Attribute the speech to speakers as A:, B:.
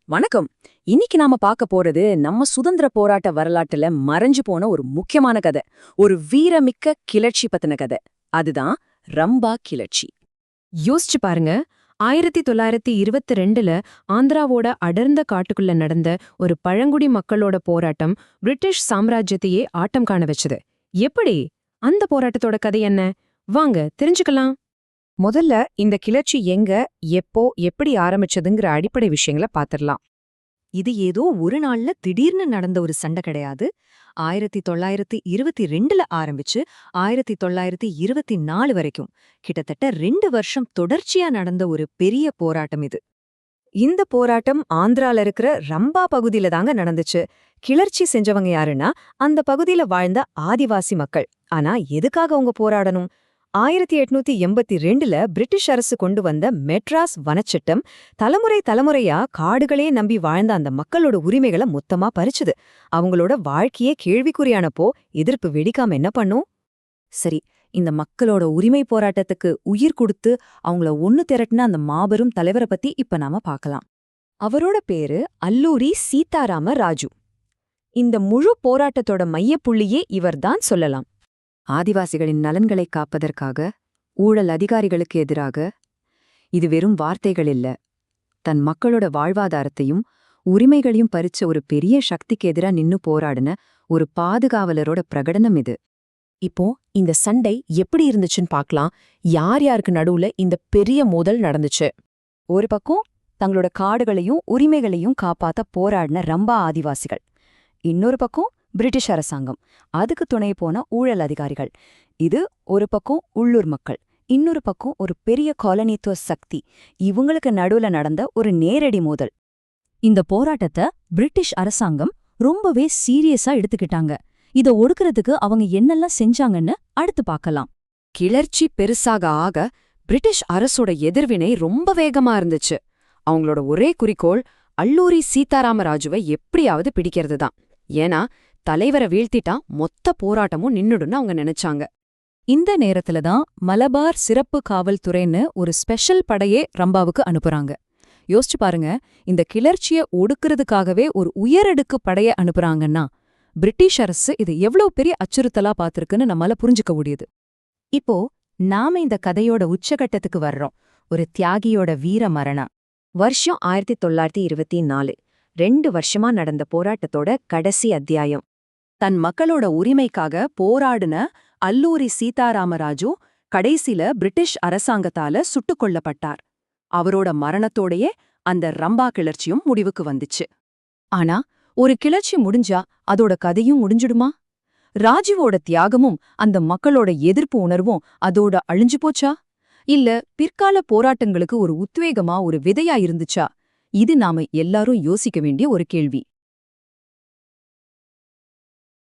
A: வணக்கம். இன்னைக்கு நாம பார்க்க போறது நம்ம சுதந்திர போராட்ட வரலாற்றுல மறைஞ்சு போன ஒரு முக்கியமான கதை. ஒரு வீரமிக்க கிளர்ச்சி பத்தின கதை. அதுதான் ரம்பா கிளர்ச்சி.
B: யோசிச்சு பாருங்க. 1922ல ஆந்திராவோட அடர்ந்த காட்டுக்குள்ள நடந்த ஒரு பழங்குடி மக்களோட போராட்டம் பிரிட்டிஷ் சாம்ராஜ்யத்தையே ஆட்டம் காண வச்சது. எப்படி? அந்த போராட்டத்தோட கதை என்ன? வாங்க தெரிஞ்சுக்கலாம். முதல்ல இந்த கிளர்ச்சி எங்க, எப்போ, எப்படி ஆரம்பிச்சதுங்கிற அடிப்படை விஷயங்களை பாத்திரலாம்.
C: இது ஏதோ ஒரு நாள்ல திடீர்னு நடந்த ஒரு சண்டை கிடையாது. 1922ல ஆரம்பிச்சு 1924 வரைக்கும் கிட்டத்தட்ட 2 வருஷம் தொடர்ச்சியா நடந்த ஒரு பெரிய போராட்டம் இது.
B: இந்த போராட்டம் ஆந்திரால இருக்கிற ரம்பா பகுதியில தாங்க நடந்துச்சு. கிளர்ச்சி செஞ்சவங்க யாருன்னா அந்த பகுதியில வாழ்ந்த ஆதிவாசி மக்கள். ஆனா எதுக்காக அவங்க போராடணும்? 1882ல பிரிட்டிஷ் அரசு கொண்டு வந்த மெட்ராஸ் வனச்சட்டம் தலைமுறையா காடுகளே நம்பி வாழ்ந்த அந்த மக்களோட உரிமைகளை மொத்தமா பறிச்சுது. அவங்களோட வாழ்க்கையே கேள்விக்குறியானப்போ எதிர்ப்பு வெடிக்காம என்ன பண்ணும்?
A: சரி, இந்த மக்களோட உரிமை போராட்டத்துக்கு உயிர் கொடுத்து அவங்கள ஒன்னு திரட்டின அந்த மாபெரும் தலைவரை பத்தி இப்ப நாம பார்க்கலாம். அவரோட பேரு அல்லூரி சீதாராம ராஜு. இந்த முழு போராட்டத்தோட மையப்புள்ளியே இவர்தான் சொல்லலாம். ஆதிவாசிகளின் நலன்களை காப்பதற்காக, ஊழல் அதிகாரிகளுக்கு எதிராக. இது வெறும் வார்த்தைகள் இல்ல, தன் மக்களோட வாழ்வாதாரத்தையும் உரிமைகளையும் பறிச்ச ஒரு பெரிய சக்திக்கு எதிரா நின்னு போராடின ஒரு பாதுகாவலரோட பிரகடனம் இது.
B: இப்போ இந்த சண்டை எப்படி இருந்துச்சுன்னு பார்க்கலாம். யார் யாருக்கு நடுவுல இந்த பெரிய மோதல் நடந்துச்சு?
A: ஒரு பக்கம் தங்களோட காடுகளையும் உரிமைகளையும் காப்பாத்த போராடின ரம்பா ஆதிவாசிகள். இன்னொரு பக்கம் பிரிட்டிஷ் அரசாங்கம், அதுக்கு துணை போன ஊழல் அதிகாரிகள். இது ஒரு பக்கம் உள்ளூர் மக்கள், இன்னொரு பக்கம் ஒரு பெரிய காலனித்துவ சக்தி. இவங்களுக்கு நடுவுல நடந்த ஒரு நேரடி மோதல். இந்த போராட்டத்தை பிரிட்டிஷ் அரசாங்கம் ரொம்பவே சீரியஸா எடுத்துக்கிட்டாங்க. இத ஒடுக்கிறதுக்கு அவங்க என்னெல்லாம் செஞ்சாங்கன்னு அடுத்து பார்க்கலாம்.
B: கிளர்ச்சி பெருசாக ஆக பிரிட்டிஷ் அரசோட எதிர்வினை ரொம்ப வேகமா இருந்துச்சு. அவங்களோட ஒரே குறிக்கோள் அல்லூரி சீதாராமராஜுவை எப்படியாவது பிடிக்கிறது தான். ஏன்னா தலைவரை வீழ்த்திட்டா மொத்த போராட்டமும் நின்னுடுன்னு அவங்க நினைச்சாங்க.
A: இந்த நேரத்துல தான் மலபார் சிறப்பு காவல்துறைன்னு ஒரு ஸ்பெஷல் படையே ரம்பாவுக்கு அனுப்புறாங்க. யோசிச்சு பாருங்க, இந்த கிளர்ச்சியை ஒடுக்கிறதுக்காகவே ஒரு உயரடுக்கு படைய அனுப்புறாங்கன்னா பிரிட்டிஷ் அரசு இது எவ்வளவு பெரிய அச்சுறுத்தலா பார்த்திருக்குன்னு நம்மால புரிஞ்சுக்க முடியுது. இப்போ நாம இந்த கதையோட உச்சகட்டத்துக்கு வர்றோம். ஒரு தியாகியோட வீர மரணம். வருஷம் 1924. 2 வருஷமா நடந்த போராட்டத்தோட கடைசி அத்தியாயம். தன் மக்களோட உரிமைக்காக போராடின அல்லூரி சீதாராமராஜு கடைசில பிரிட்டிஷ் அரசாங்கத்தால சுட்டுக் கொல்லப்பட்டார். அவரோட மரணத்தோடையே அந்த ரம்பா கிளர்ச்சியும் முடிவுக்கு வந்துச்சு. ஆனா ஒரு கிளர்ச்சி முடிஞ்சா அதோட கதையும் முடிஞ்சிடுமா? ராஜுவோட தியாகமும் அந்த மக்களோட எதிர்ப்பு உணர்வும் அதோட அழிஞ்சு போச்சா? இல்ல பிற்கால போராட்டங்களுக்கு ஒரு உத்வேகமா, ஒரு விதையா இருந்துச்சா? இது நாம எல்லாரும் யோசிக்க வேண்டிய ஒரு கேள்வி.